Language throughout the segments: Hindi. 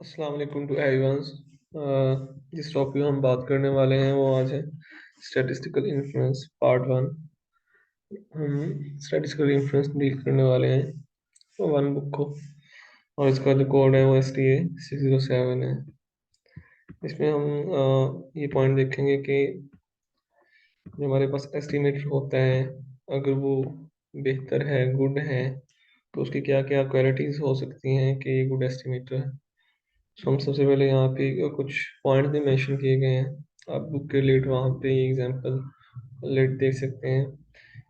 अस्सलाम वालेकुम टू एवरीवन। जिस टॉपिक हम बात करने वाले हैं वो आज है स्टैटिस्टिकल इन्फ्लुएंस पार्ट वन। हम स्टैटिस्टिकल इन्फ्लुएंस डील करने वाले हैं वन बुक को, और इसका जो कोड है वो STA 607 है। इसमें हम ये पॉइंट देखेंगे कि जो हमारे पास एस्टिमेटर होता है, अगर वो बेहतर है, गुड है, तो उसकी क्या क्या क्वालिटीज़ हो सकती हैं कि ये गुड एस्टिमेटर है। तो हम सबसे पहले यहाँ पे कुछ पॉइंट भी मेंशन किए गए हैं। आप बुक के रिलेट वहाँ पे एग्जांपल लेट देख सकते हैं।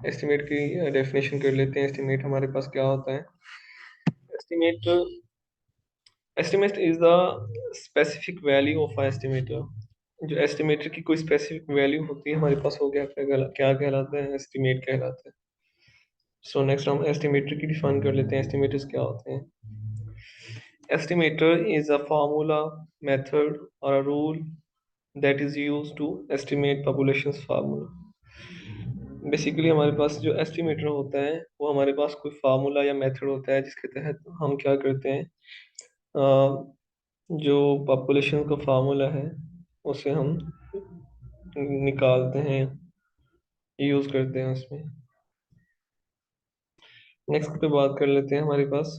एस्टिमेट की डेफिनेशन कर लेते हैं। एस्टिमेट हमारे पास क्या होता है? Estimate estimate is the specific value of estimator. जो एस्टिमेटर की कोई स्पेसिफिक वैल्यू होती है हमारे पास, हो गया क्या कहलाता है? एस्टिमेट कहलाता है। सो नेक्स्ट हम एस्टिमेटर की डिफाइन कर लेते हैं। एस्टिमेटर्स क्या होते हैं? Estimator is a formula, method, or a rule that is used to estimate population's formula. Basically हमारे पास जो एस्टिमेटर होता है वो हमारे पास कोई फार्मूला या मेथड होता है जिसके तहत हम क्या करते हैं, जो पॉपुलेशन का फार्मूला है उसे हम निकालते हैं, यूज करते हैं उसमें। नेक्स्ट पे बात कर लेते हैं। हमारे पास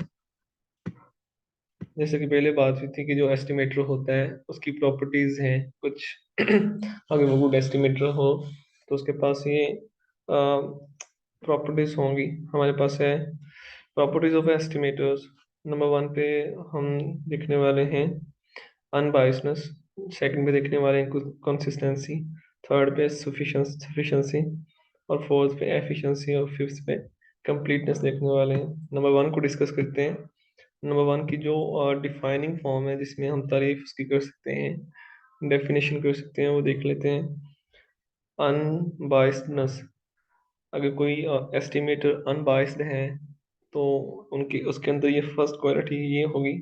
जैसे कि पहले बात हुई थी कि जो एस्टिमेटर होता है उसकी प्रॉपर्टीज हैं कुछ। अगर वो गुड एस्टिमेटर हो तो उसके पास ये प्रॉपर्टीज होंगी। हमारे पास है properties of estimators. Number one पे हम लिखने वाले हैं अनबायसनेस, सेकंड पे देखने वाले हैं कंसिस्टेंसी, थर्ड पे सफिशिएंसी, और फोर्थ पे एफिशिएंसी, और फिफ्थ पे कंप्लीटनेस देखने वाले हैं। नंबर वन को डिस्कस करते हैं। नंबर वन की जो डिफाइनिंग फॉर्म है जिसमें हम तारीफ उसकी कर सकते हैं, डेफिनेशन कर सकते हैं, वो देख लेते हैं। अनबायसनेस, अगर कोई एस्टिमेटर अनबायस्ड है तो उनकी उसके अंदर ये फर्स्ट क्वालिटी ये होगी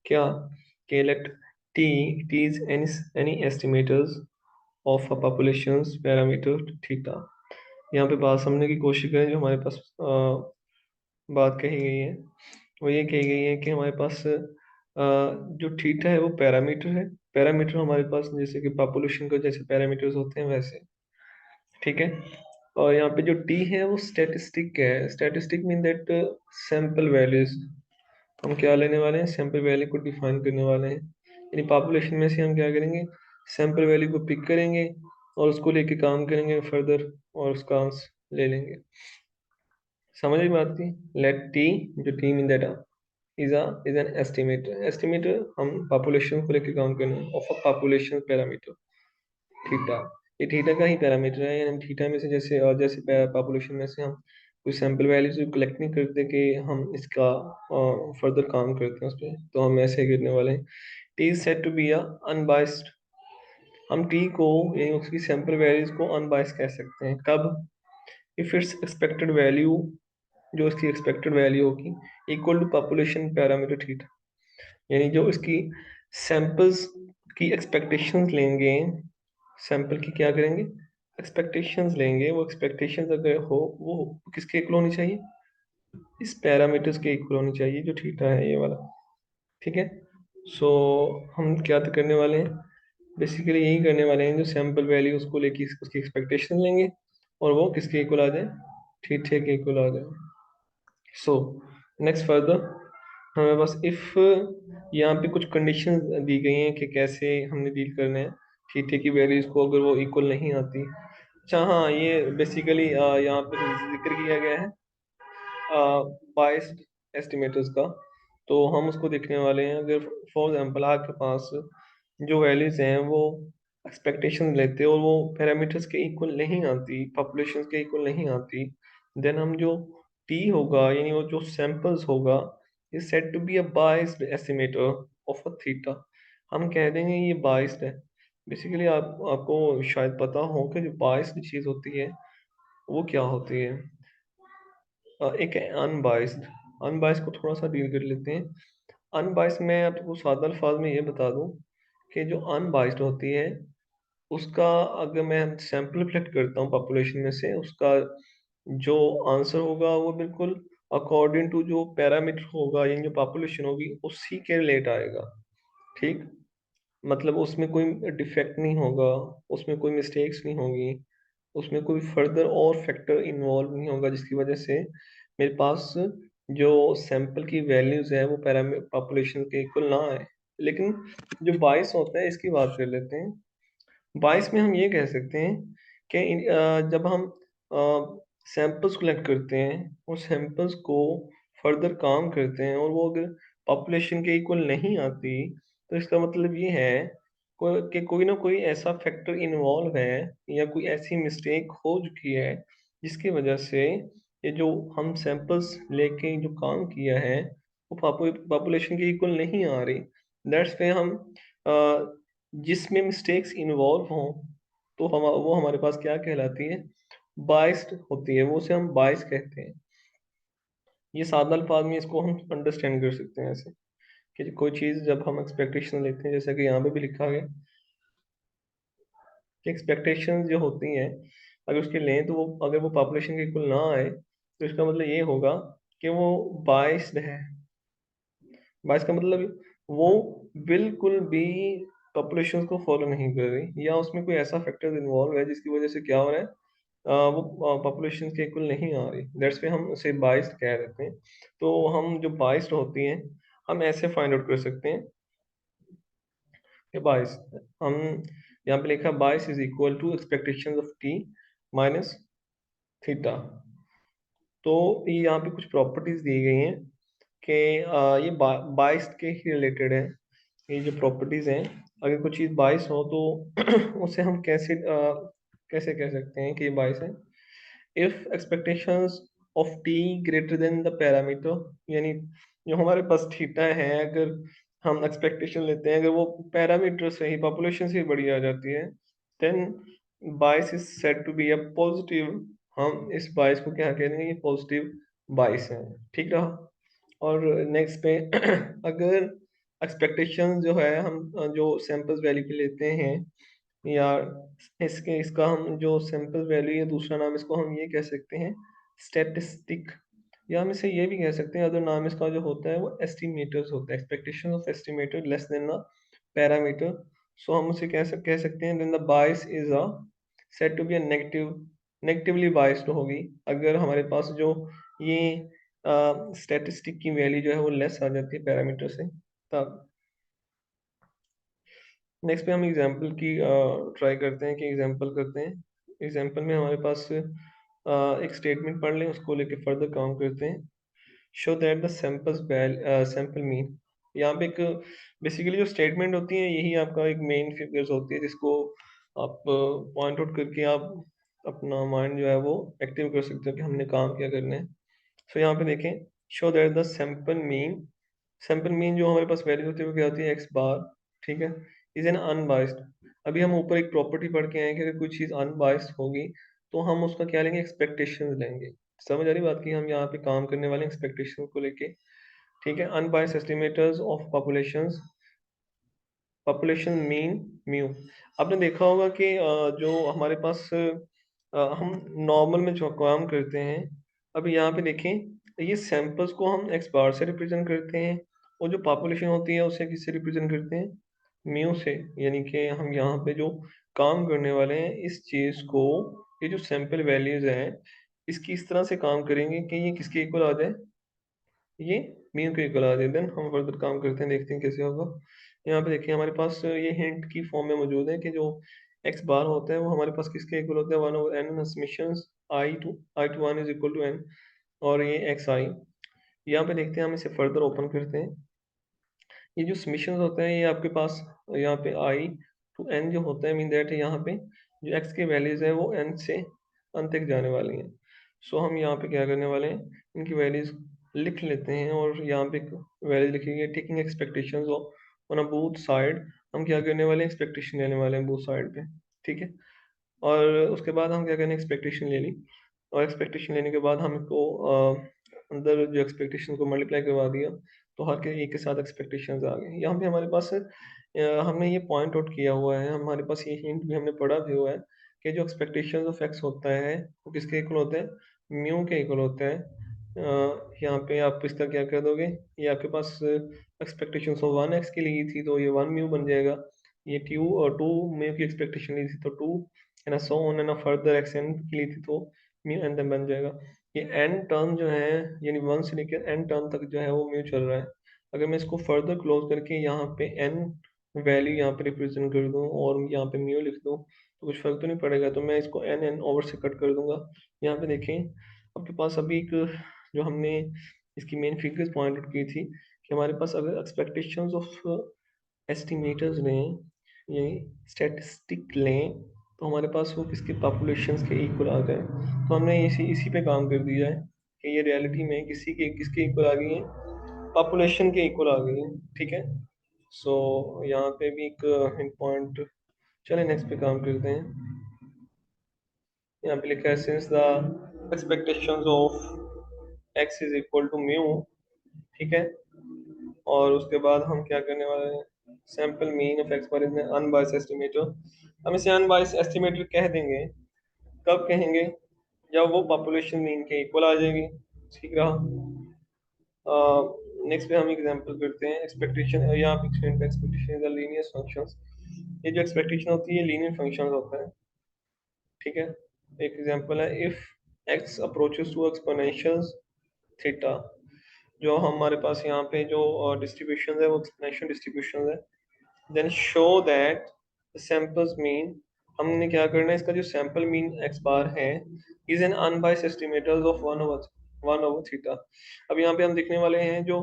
क्या, कि let T T is any estimators of a populations parameter theta. यहाँ पे बात समझने की कोशिश करें। जो हमारे पास बात कही गई है वो ये कही गई है कि हमारे पास जो थीटा है वो पैरामीटर है। पैरामीटर हमारे पास जैसे कि पॉपुलेशन के जैसे पैरामीटर्स होते हैं वैसे, ठीक है। और यहाँ पे जो टी है वो स्टैटिस्टिक है। Statistic mean that sample values. हम क्या लेने वाले हैं? सैंपल वैल्यू को डिफाइन करने वाले हैं। यानी पॉपुलेशन में से हम क्या करेंगे? सैंपल वैल्यू को पिक करेंगे और उसको लेके काम करेंगे फर्दर, और उसका आंसर ले लेंगे। समझ आई बात की? लेट टी, जो T mean that is an estimator. Estimator हम पॉपुलेशन को लेके काम करने of a population parameter theta. ये थीटा का ही पैरामीटर है। यानी थीटा में से जैसे जैसे पॉपुलेशन में से हम कोई सैंपल वैल्यूज कलेक्ट नहीं करते कि हम इसका फर्दर काम करते हैं उस पर, तो हम ऐसे ही करने वाले हैं। T is said to be a unbiased. हम टी को यानी उसकी सैंपल वैल्यूज को अनबाइस्ड कह सकते हैं कब? इफ इट्स एक्सपेक्टेड वैल्यू, जो इसकी एक्सपेक्टेड वैल्यू होगी, equal to population parameter theta. यानी जो इसकी सैंपल्स की एक्सपेक्टेशंस लेंगे, सैंपल की क्या करेंगे? एक्सपेक्टेशंस लेंगे। वो एक्सपेक्टेशंस अगर हो वो किसके इक्वल होनी चाहिए? इस पैरामीटर्स के इक्वल होनी चाहिए जो थीटा है ये वाला, ठीक है। सो हम क्या तो करने वाले हैं? बेसिकली यही करने वाले हैं, जो सैंपल वैल्यू उसको लेके उसकी एक्सपेक्टेशन लेंगे और वो किसके इक्वल आ जाए? थीटा के इक्वल आ जाए। सो नेक्स्ट फर्दर हमारे पास इफ यहाँ पे कुछ कंडीशन दी गई हैं कि कैसे हमने डील करना है थीटा की वैल्यूज को अगर वो इक्वल नहीं आती। अच्छा हाँ, ये बेसिकली यहाँ पे जिक्र किया गया है बाइस्ड एस्टिमेटर्स का। तो हम उसको देखने वाले हैं। अगर फॉर एग्जांपल आपके पास जो वैल्यूज हैं वो एक्सपेक्टेशन लेते हैं और वो पैरामीटर्स के इक्वल नहीं आती, पॉपुलेशन के इक्वल नहीं आती, देन हम जो टी होगा यानी वो जो सैंपल्स होगा is said to be a biased estimator of a theta. हम कह देंगे ये बाइस्ड है। बेसिकली आपको शायद पता हो कि जो बाइस्ड चीज़ होती है वो क्या होती है। एक है अनबाइस्ड। अनबाइस्ड को थोड़ा सा डील कर लेते हैं। अनबाइस्ड में आपको सादा अल्फाज में ये बता दूं कि जो अनबाइस्ड होती है उसका, अगर मैं सैंपल कलेक्ट करता हूँ पॉपुलेशन में से, उसका जो आंसर होगा वो बिल्कुल अकॉर्डिंग टू जो पैरामीटर होगा यानी जो पॉपुलेशन होगी उसी के रिलेट आएगा, ठीक? मतलब उसमें कोई डिफेक्ट नहीं होगा, उसमें कोई मिस्टेक्स नहीं होंगी, उसमें कोई फर्दर और फैक्टर इन्वॉल्व नहीं होगा जिसकी वजह से मेरे पास जो सैंपल की वैल्यूज़ है वो पॉपुलेशन के इक्वल ना आए। लेकिन जो बायस होता है इसकी बात कर लेते हैं। बायस में हम ये कह सकते हैं कि जब हम सैंपल्स कलेक्ट करते हैं और सैंपल्स को फर्दर काम करते हैं और वो अगर पॉपुलेशन के इक्वल नहीं आती, तो इसका मतलब ये है कि कोई ना कोई ऐसा फैक्टर इन्वॉल्व है या कोई ऐसी मिस्टेक हो चुकी है जिसकी वजह से ये जो हम सैंपल्स लेके जो काम किया है वो पॉपुलेशन के इक्वल नहीं आ रही। दैट्स पे हम अ, जिसमें मिस्टेक्स इन्वॉल्व हों तो हम वो हमारे पास क्या कहलाती है, बाइस्ड होती है, वो उसे हम बाइस कहते हैं। ये सादा अल्फाज में इसको हम अंडरस्टैंड कर सकते हैं ऐसे कि कोई चीज़ जब हम एक्सपेक्टेशन लेते हैं, जैसा कि यहाँ पे भी लिखा गया कि एक्सपेक्टेशंस जो होती हैं, अगर उसके लें तो वो अगर वो पॉपुलेशन के इक्वल ना आए, तो इसका मतलब ये होगा कि वो बाइस्ड है। बाइस का मतलब वो बिल्कुल भी पॉपुलेशन को फॉलो नहीं कर रही या उसमें कोई ऐसा फैक्टर इन्वॉल्व है जिसकी वजह से क्या हो रहा है, वो पॉपुलेशन के इक्वल नहीं आ रही। दैट्स पे हम उसे बाइस्ड कह देते हैं। तो हम जो बाइस्ड होती हैं, हम ऐसे फाइंड आउट कर सकते हैं कि बाइस हम यहाँ पे लिखा bias is equal to expectation of T minus theta. तो ये यहाँ पे कुछ प्रॉपर्टीज दी गई हैं कि ये बाइस के ही रिलेटेड है। ये जो प्रॉपर्टीज हैं, अगर कोई चीज़ बाइस हो तो उसे हम कैसे कह सकते हैं कि ये बाइस है। If expectations of T greater than the parameter, यानी जो हमारे पास थीटा है, अगर हम एक्सपेक्टेशन लेते हैं अगर वो पैरामीटर से ही पॉपुलेशन से ही बड़ी आ जाती है, then bias is said to be a positive. हम इस बाइस को क्या कह देंगे, ये पॉजिटिव बाइस है। ठीक रहा। और नेक्स्ट पे अगर एक्सपेक्टेशन जो है हम जो सैंपल्स वैल्यू के लेते हैं, या इसका हम जो सैंपल वैल्यू या दूसरा नाम इसको हम ये कह सकते हैं स्टैटिस्टिक, या हम इसे ये भी कह सकते हैं अदर नाम इसका जो होता है वो एस्टिमेटर्स होता है, expectation of estimated less than a parameter. So हम उसे कह सकते हैं then the bias is a said to be a negatively biased होगी अगर हमारे पास जो ये स्टैटिस्टिक की वैल्यू जो है वो लेस आ जाती है पैरामीटर से तब। नेक्स्ट पे हम एग्जांपल की ट्राई करते हैं कि एग्जांपल करते हैं। एग्जांपल में हमारे पास एक स्टेटमेंट पढ़ लें, उसको लेके फर्दर काम करते हैं। Show that the sample mean, यहाँ पे एक बेसिकली जो स्टेटमेंट होती है यही आपका एक मेन फिगर्स होती है जिसको आप पॉइंट आउट करके आप अपना माइंड जो है वो एक्टिव कर सकते हो कि हमने काम क्या करना है। सो यहाँ पे देखें, show that the sample mean जो हमारे पास वैल्यू होती है वो क्या होती है, एक्स बार। ठीक है, इज एन अनबाइस्ड। अभी हम ऊपर एक प्रॉपर्टी पढ़ के आए कि अगर कोई चीज़ अनबाइस्ड होगी तो हम उसका क्या लेंगे, एक्सपेक्टेशंस लेंगे। समझ आ रही बात की, हम यहाँ पे काम करने वाले एक्सपेक्टेशन को लेके। ठीक है, unbiased estimators of population mean mu. आपने देखा होगा कि जो हमारे पास हम नॉर्मल में जो काम करते हैं, अभी यहाँ पे देखें, ये सैंपल्स को हम एक्स बार से रिप्रेजेंट करते हैं और जो पॉपुलेशन होती है उसे किससे रिप्रेजेंट करते हैं, म्यू से। यानी कि हम यहाँ पे जो काम करने वाले हैं इस चीज़ को, ये जो सैंपल वैल्यूज हैं इसकी इस तरह से काम करेंगे कि ये किसके इक्वल आ जाए, ये मीन को इक्वल आ जाए। देन हम फर्दर काम करते हैं, देखते हैं कैसे होगा। यहाँ पे देखिए हमारे पास ये हिंट की फॉर्म में मौजूद है कि जो एक्स बार होता है वो हमारे पास किसके इक्वल होता है, one over N summations I to one is equal to N, और ये एक्स आई। यहाँ पे देखते हैं, हम इसे फर्दर ओपन करते हैं। ये जो समेशंस होते हैं ये आपके पास यहाँ पे आई टू एन जो होता है, मीन दैट यहाँ पे जो एक्स के वैल्यूज है वो एन से अन तक जाने वाली हैं। सो हम यहाँ पे क्या करने वाले हैं, इनकी वैल्यूज लिख लेते हैं और यहाँ पे वैल्यूज लिखेंगे taking expectations on a both side. हम क्या करने वाले हैं, एक्सपेक्टेशन लेने वाले हैं बोथ साइड पे। ठीक है, और उसके बाद हम क्या करें, एक्सपेक्टेशन ले ली, और एक्सपेक्टेशन लेने के बाद हम इसको अंदर जो एक्सपेक्टेशन को मल्टीप्लाई करवा दिया, तो हर के एक के साथ एक्सपेक्टेशंस आ गए। यहाँ पे हमारे पास हमने ये पॉइंट आउट किया हुआ है, हमारे पास ये हिंट भी हमने पढ़ा भी हुआ है कि जो एक्सपेक्टेशंस ऑफ एक्स होता है वो किसके इक्वल होता है, म्यू के इक्वल होता है। यहाँ पे आप इसका क्या कर दोगे, ये आपके पास एक्सपेक्टेशन तो 1x की ली थी तो ये 1 म्यू बन जाएगा। ये 2 म्यू की एक्सपेक्टेशन ली थी तो 2, है ना, सो ऑन, है ना, फर्दर एक्स एन की ली थी तो म्यू एन बन जाएगा। ये एन टर्म जो है, यानी 1 से लेकर एन टर्म तक जो है वो म्यू चल रहा है। अगर मैं इसको फर्दर क्लोज करके यहाँ पे एन वैल्यू यहाँ पे रिप्रेजेंट कर दूँ और यहाँ पे म्यू लिख दूँ तो कुछ फर्क तो नहीं पड़ेगा, तो मैं इसको एन एन ओवर से कट कर दूंगा। यहाँ पे देखें, आपके पास अभी एक जो हमने इसकी मेन फिगर्स पॉइंट आउट की थी कि हमारे पास अगर एक्सपेक्टेशंस ऑफ एस्टिमेटर्स लें, ये स्टैटिस्टिक लें, तो हमारे पास वो किसकी पॉपुलेशंस के इक्वल आ जाए। तो हमने इसी इसी पे काम कर दिया है कि ये रियलिटी में किसी के किसके इक्वल आ गई है, पॉपुलेशन के इक्वल आ गई है। ठीक है, सो यहाँ पे भी एक पॉइंट। चलिए नेक्स्ट पे काम करते हैं। यहाँ पे लिखा है since the expectations of X is equal to mu. ठीक है, और उसके बाद हम क्या करने वाले हैं, sample mean of x bar is unbias estimator. हम इसे अनबायस एस्टिमेटर कह देंगे। कब कहेंगे, जब वो पॉपुलेशन मीन के इक्वल आ जाएगी। ठीक रहा। नेक्स्ट पे हम एग्जांपल करते हैं एक्सपेक्टेशन। यहाँ पे expectation is a linear functions. ये जो एक्सपेक्टेशन होती है लीनियर फंक्शन होता है। ठीक है, एक एग्जांपल है, if X approaches to exponential theta. जो हमारे पास यहाँ पे जो डिस्ट्रीब्यूशन है वो एक्सपोनेंशियल डिस्ट्रीब्यूशन है। Then show that samples mean, हमने क्या करना है, इसका जो सैंपल मीन एक्स बार है is an unbiased estimator of one over theta. अब यहाँ पे हम देखने वाले हैं जो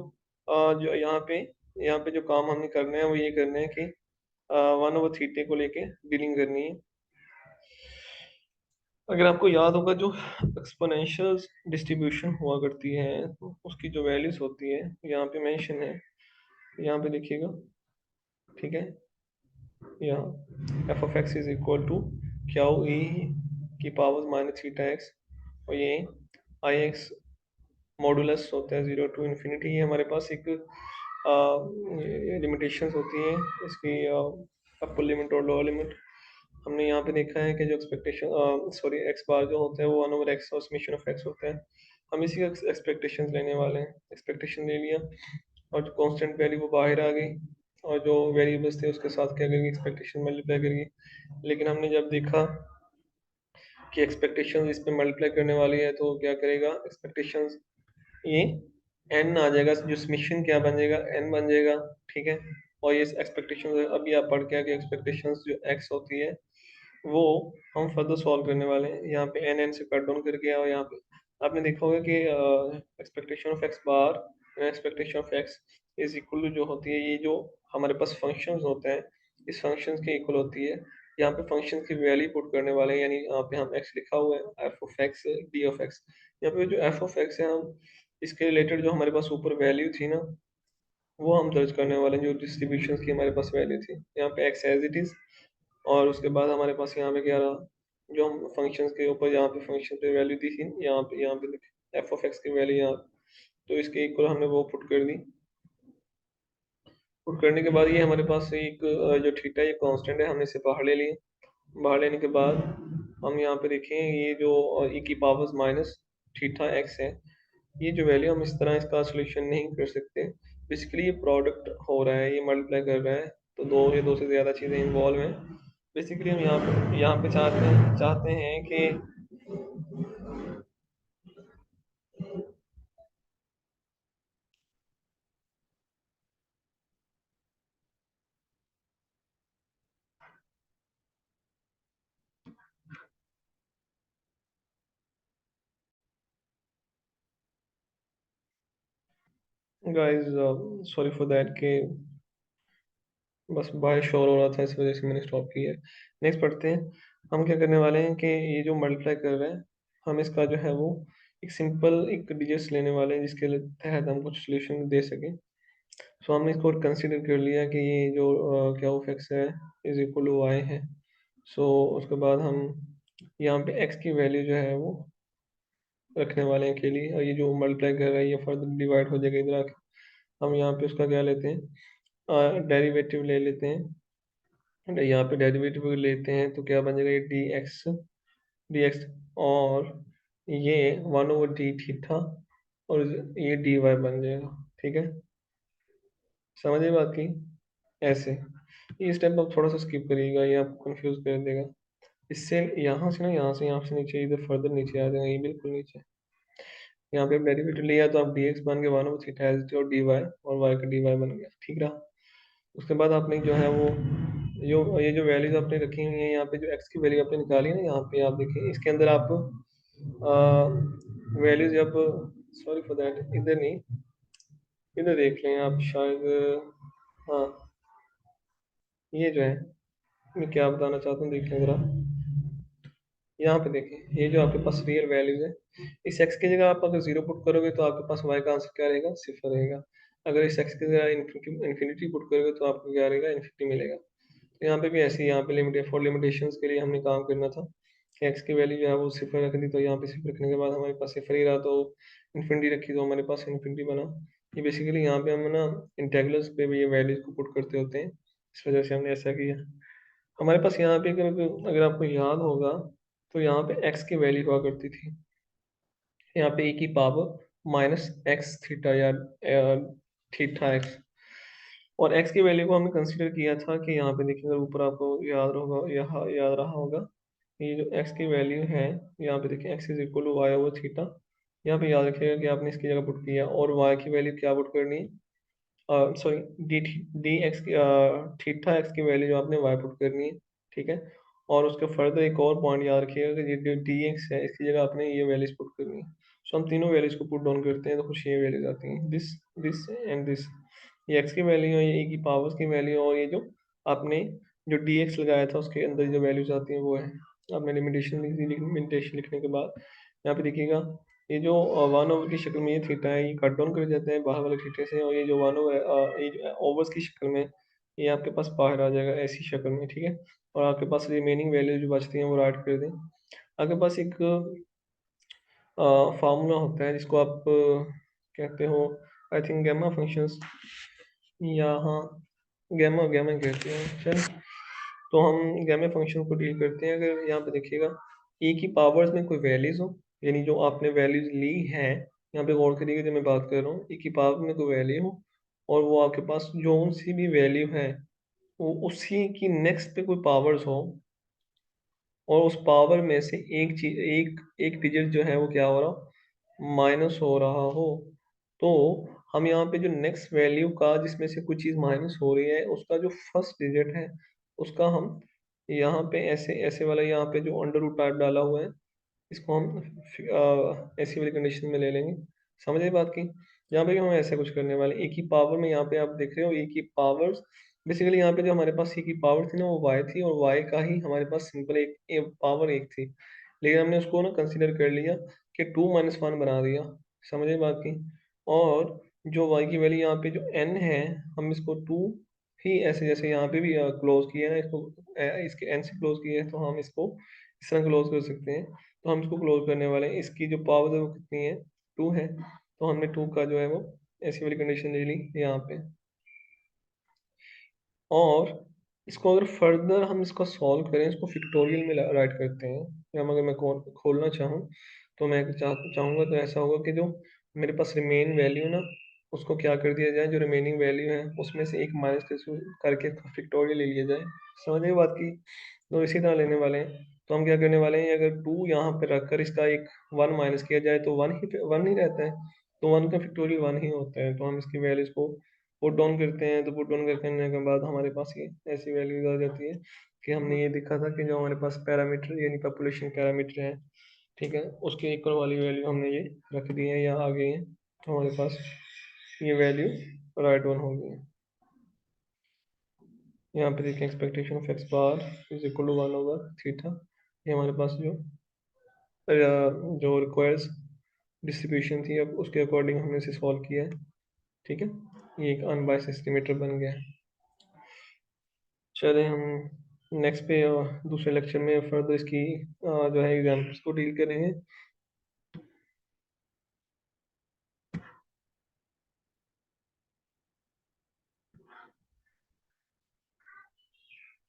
जो यहाँ पे जो काम हमने करना है वो ये करना है कि 1/थीटे को लेके डीलिंग करनी है। अगर आपको याद होगा जो एक्सपोनेंशियल डिस्ट्रीब्यूशन हुआ करती है तो उसकी जो वैल्यूज होती है यहाँ पे मेंशन है, यहाँ पे देखिएगा। ठीक है, यहाँ F of X is equal to Q E की पावर माइनस थीटा एक्स, और ये आई एक्स मॉडुलस होता है 0 to इन्फिनिटी। ये हमारे पास एक लिमिटेशंस होती हैं इसकी, अपर लिमिट और लोअर लिमिट। हमने यहाँ पे देखा है कि जो एक्सपेक्टेशन सॉरी एक्स बार जो होता है वो 1/x और समेशन ऑफ एक्स होता है। हम इसी का एक्सपेक्टेशन लेने वाले हैं। एक्सपेक्टेशन ले लिया और जो कांस्टेंट वैल्यू वो बाहर आ गई, और जो वेरिएबल्स थे उसके साथ क्या करेंगे, एक्सपेक्टेशन मल्टीप्लाई करेंगे। लेकिन हमने जब देखा कि एक्सपेक्टेशन इस पे मल्टीप्लाई करने वाली है तो क्या करेगा, एक्सपेक्टेशन ये एन आ जाएगा, जो समेशन क्या बन जाएगा, एन बन जाएगा। ठीक है, और ये एक्सपेक्टेशन अभी आप पढ़ के आगे एक्सपेक्टेशंस जो एक्स होती है वो हम फर्दर सॉल्व करने वाले हैं। यहाँ पे एन एन से कट डाउन करके, और यहाँ पे आपने देखा होगा कि expectation of x bar expectation of X is equal to जो होती है, ये जो हमारे पास फंक्शंस होते हैं इस फंक्शंस के इक्वल होती है। यहाँ पे फंक्शन की वैल्यू पुट करने वाले हैं, यानी यहाँ पे हम एक्स लिखा हुआ है, F of x, D of x. यहाँ पे जो एफ ऑफ एक्स है, हम इसके रिलेटेड जो हमारे पास ऊपर वैल्यू थी ना वो हम दर्ज करने वाले हैं, जो डिस्ट्रीब्यूशन की हमारे पास वैल्यू थी। यहाँ पे एक्स एज इट इज, और उसके बाद हमारे पास यहाँ पे क्या रहा, जो हम फंक्शंस के ऊपर यहाँ पे फंक्शन पे वैल्यू दी थी, यहाँ पे एफ ऑफ एक्स की वैल्यू यहाँ, तो इसके इक्वल हमने वो पुट कर दी। पुट करने के बाद ये हमारे पास एक जो थीटा ये कांस्टेंट है, हमने इसे बाहर ले लिए। बाहर लेने के बाद हम यहाँ पे देखें, ये जो e की पावर्स माइनस थीटा एक्स है, ये जो वैल्यू हम इस तरह इसका सोल्यूशन नहीं कर सकते। बेसिकली ये प्रोडक्ट हो रहा है, ये मल्टीप्लाई कर रहा है, तो दो से ज़्यादा चीज़ें इन्वॉल्व हैं। बेसिकली हम यहाँ पे चाहते हैं कि गाइस, सॉरी फॉर दैट कि बस बाहर शोर हो रहा था, इस वजह से मैंने स्टॉप किया है। नेक्स्ट पढ़ते हैं। हम क्या करने वाले हैं कि ये जो मल्टीप्लाई कर रहे हैं, हम इसका जो है वो एक सिंपल एक डिजिट्स लेने वाले हैं जिसके तहत हम कुछ सोल्यूशन दे सकें। सो हमने इसको कंसीडर कर लिया कि ये जो क्या ऑफ एक्स है इज इक्वल टू वाई है। सो उसके बाद हम यहाँ पे एक्स की वैल्यू जो है वो रखने वाले हैं के लिए, और ये जो मल्टीप्लाई कर रहा है ये फर्दर डिवाइड हो जाएगा इधर आके। हम यहाँ पे उसका क्या लेते हैं, डेरिवेटिव ले लेते हैं। यहाँ पे डेरिवेटिव लेते हैं तो क्या बन जाएगा, ये डी एक्स, और ये 1/d थीटा, और ये dy बन जाएगा। ठीक है, समझिए बात की। ऐसे ये स्टेप आप थोड़ा सा स्किप करिएगा, ये आपको कंफ्यूज कर देगा। इससे यहाँ से ना, यहाँ से नीचे इधर फर्दर नीचे आ जाएगा, ये बिल्कुल नीचे। यहाँ पे डेरिवेटिव लिया तो आप dx बन गया 1/थीटा एज और dy, और y का dy बन गया, ठीक रहा। उसके बाद आपने जो है वो जो ये जो वैल्यूज आपने रखी हुई है, यहाँ पे जो x की वैल्यू आपने निकाली है ना, यहाँ पे आप देखिए इसके अंदर आप वैल्यूज जब, सॉरी फॉर दैट, इधर नहीं, इधर देख लें आप शायद। हाँ, ये जो है, मैं क्या बताना चाहता हूँ, देख लें जरा। यहाँ पे देखें, ये जो आपके पास रियल वैल्यूज है, इस x की जगह आप अगर जीरो पुट करोगे तो आपके पास y का आंसर क्या रहेगा, सिफर रहेगा। अगर इस x की जगह इन्फिनिटी पुट करोगे तो आपको क्या रहेगा, इन्फिनिटी मिलेगा। तो यहाँ पे भी ऐसे ही, यहाँ पे लिमिट फॉर लिमिटेशंस के लिए हमने काम करना था कि x की वैल्यू जो है वो सिफर रख दी, तो यहाँ पे सिफर रखने के बाद हमारे पास सिफर ही रहा, तो इन्फिनिटी रखी तो हमारे पास इन्फिनिटी बना। ये बेसिकली यहाँ पे हम ना इंटेग्रल्स पे भी ये वैल्यूज को पुट करते होते हैं, इस वजह से हमने ऐसा किया। हमारे पास यहाँ पे अगर अगर आपको याद होगा तो यहाँ पे x की वैल्यू हुआ करती थी, यहाँ पे e की पावर माइनस एक्स थीटा या थीटा एक्स। और x की वैल्यू को हमने कंसीडर किया था कि यहाँ पे देखिए, अगर ऊपर आपको याद होगा, यहाँ याद रहा होगा, ये जो x की वैल्यू है, यहाँ पे देखिए x is equal to Y over theta. यहाँ पे याद रखिएगा कि आपने इसकी जगह पुट किया, और y की वैल्यू क्या पुट करनी है, सॉरी, डी डी एक्स की थीटा एक्स की वैल्यू जो आपने वाई पुट करनी है, ठीक है। और उसके फर्दर एक और पॉइंट याद रखिएगा कि ये जो डी एक्स है, इसकी जगह आपने ये वैल्यूज पुट करनी है। सो हम तीनों वैल्यूज को पुट डाउन करते हैं तो कुछ ये वैल्यूज आती हैं, दिस एंड दिस। ये एक्स की वैल्यू है, ये e की पावर्स की वैल्यू, और ये जो आपने जो डी एक्स लगाया था उसके अंदर जो वैल्यूज आती हैं वो है। आपने लिमिटेशन लिख दी, लिमिटेशन लिखने के बाद यहाँ पे देखिएगा, ये जो वन ओवर की शक्ल में ये थीटा है, ये कट डाउन कर जाते हैं बाहर वाले थीटे से, और ये जो वन ओवर ये ओवर्स की शक्ल में ये आपके पास बाहर आ जाएगा ऐसी शक्ल में, ठीक है। और आपके पास रिमेनिंग वैल्यू जो बचती हैं वो राइट कर दें। आपके पास एक फार्मूला होता है जिसको आप कहते हो, आई थिंक गैमा फंक्शंस, या हाँ, गैमा गैमा कहते हैं, चल। तो हम गैमा फंक्शन को डील करते हैं। अगर यहाँ पे देखिएगा, e की पावर्स में कोई वैल्यूज हो, यानी जो आपने वैल्यूज ली है, यहाँ पे गौर करिएगा जो मैं बात कर रहा हूँ, e की पावर में कोई वैल्यू हो, और वो आपके पास जो सी भी वैल्यू है वो उसी की नेक्स्ट पे कोई पावर्स हो, और उस पावर में से एक चीज, एक एक डिजिट जो है वो क्या हो रहा हो, माइनस हो रहा हो, तो हम यहाँ पे जो नेक्स्ट वैल्यू का जिसमें से कुछ चीज माइनस हो रही है उसका जो फर्स्ट डिजिट है उसका हम यहाँ पे ऐसे ऐसे वाला, यहाँ पे जो अंडर रूट टाइप डाला हुआ है, इसको हम ऐसी वाली कंडीशन में ले लेंगे। समझे बात की। यहाँ पे भी हम ऐसे कुछ करने वाले, एक ही पावर में, यहाँ पे आप देख रहे हो एक ही पावर्स, बेसिकली यहाँ पे जो हमारे पास एक ही पावर थी ना वो y थी, और y का ही हमारे पास सिंपल एक पावर एक थी, लेकिन हमने उसको ना कंसीडर कर लिया कि 2 - 1 बना दिया। समझे बात की। और जो y की वैल्यू यहाँ पे जो n है, हम इसको 2 ही ऐसे जैसे यहाँ पे भी क्लोज किया है इसको, इसके n से क्लोज किया है, तो हम इसको इस तरह क्लोज कर सकते हैं। तो हम इसको क्लोज करने वाले हैं, इसकी जो पावर है वो कितनी है, 2 है, तो हमने 2 का जो है वो ऐसी वाली कंडीशन ले ली यहाँ पे। और इसको अगर फर्दर हम इसको सॉल्व करें, इसको फिक्टोरियल में राइट करते हैं, या अगर मैं खोलना चाहूँ तो मैं चाहूँगा तो ऐसा होगा कि जो मेरे पास रिमेन वैल्यू ना, उसको क्या कर दिया जाए, जो रिमेनिंग वैल्यू है उसमें से एक माइनस करके फिक्टोरियल ले लिया जाए। समझे बात की। तो इसी तरह लेने वाले हैं। तो हम क्या करने वाले हैं, अगर 2 यहाँ पे रखकर इसका एक 1 माइनस किया जाए तो 1 ही रहता है, तो 1 का फैक्टोरियल 1 ही होता है। तो हम इसकी वैल्यूज को पुट डाउन करते हैं, तो पुट डाउन करने के बाद हमारे पास ये ऐसी वैल्यूज आ जाती है कि हमने ये देखा था कि जो हमारे पास पैरामीटर यानी पॉपुलेशन पैरामीटर है, ठीक है, उसके इक्वल वाली वैल्यू हमने ये रख दी है या आ गई है, तो हमारे पास ये वैल्यू राइट वन हो गई है। यहाँ पे देखिए, expectation of x bar is equal to 1/थीटा, ये हमारे पास जो रिक्वायर्स डिस्ट्रीब्यूशन थी, अब उसके अकॉर्डिंग हमने इसे सॉल्व किया है, ठीक है। ये एक अनबायस्ड एस्टिमेटर बन गया है। चले हम नेक्स्ट पे दूसरे लेक्चर में फर्दर इसकी जो है एग्जाम्पल्स को डील करेंगे।